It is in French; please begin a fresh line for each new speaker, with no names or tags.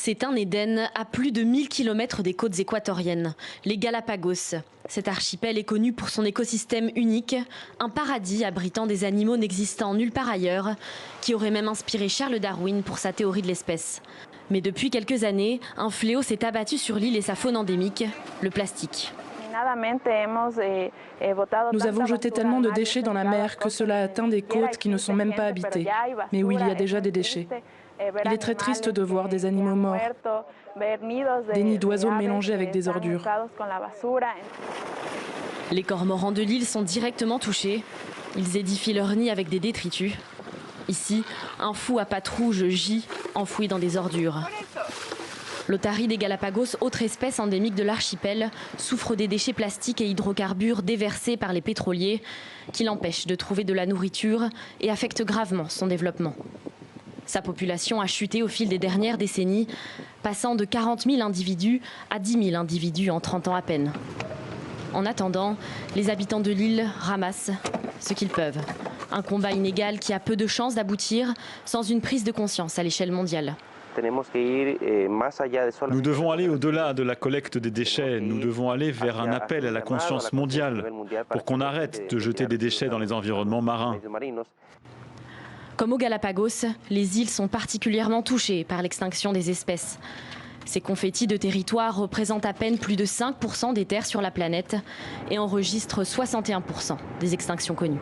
C'est un Éden à plus de 1000 km des côtes équatoriennes, les Galapagos. Cet archipel est connu pour son écosystème unique, un paradis abritant des animaux n'existant nulle part ailleurs, qui aurait même inspiré Charles Darwin pour sa théorie de l'espèce. Mais depuis quelques années, un fléau s'est abattu sur l'île et sa faune endémique, le plastique.
Nous avons jeté tellement de déchets dans la mer que cela atteint des côtes qui ne sont même pas habitées. Mais où il y a déjà des déchets. Il est très triste de voir des animaux morts, des nids d'oiseaux mélangés avec des ordures.
Les cormorans de l'île sont directement touchés. Ils édifient leur nid avec des détritus. Ici, un fou à pattes rouges gît, enfoui dans des ordures. L'otarie des Galapagos, autre espèce endémique de l'archipel, souffre des déchets plastiques et hydrocarbures déversés par les pétroliers qui l'empêchent de trouver de la nourriture et affectent gravement son développement. Sa population a chuté au fil des dernières décennies, passant de 40 000 individus à 10 000 individus en 30 ans à peine. En attendant, les habitants de l'île ramassent ce qu'ils peuvent. Un combat inégal qui a peu de chances d'aboutir sans une prise de conscience à l'échelle mondiale.
Nous devons aller au-delà de la collecte des déchets, nous devons aller vers un appel à la conscience mondiale pour qu'on arrête de jeter des déchets dans les environnements marins.
Comme aux Galapagos, les îles sont particulièrement touchées par l'extinction des espèces. Ces confettis de territoire représentent à peine plus de 5% des terres sur la planète et enregistrent 61% des extinctions connues.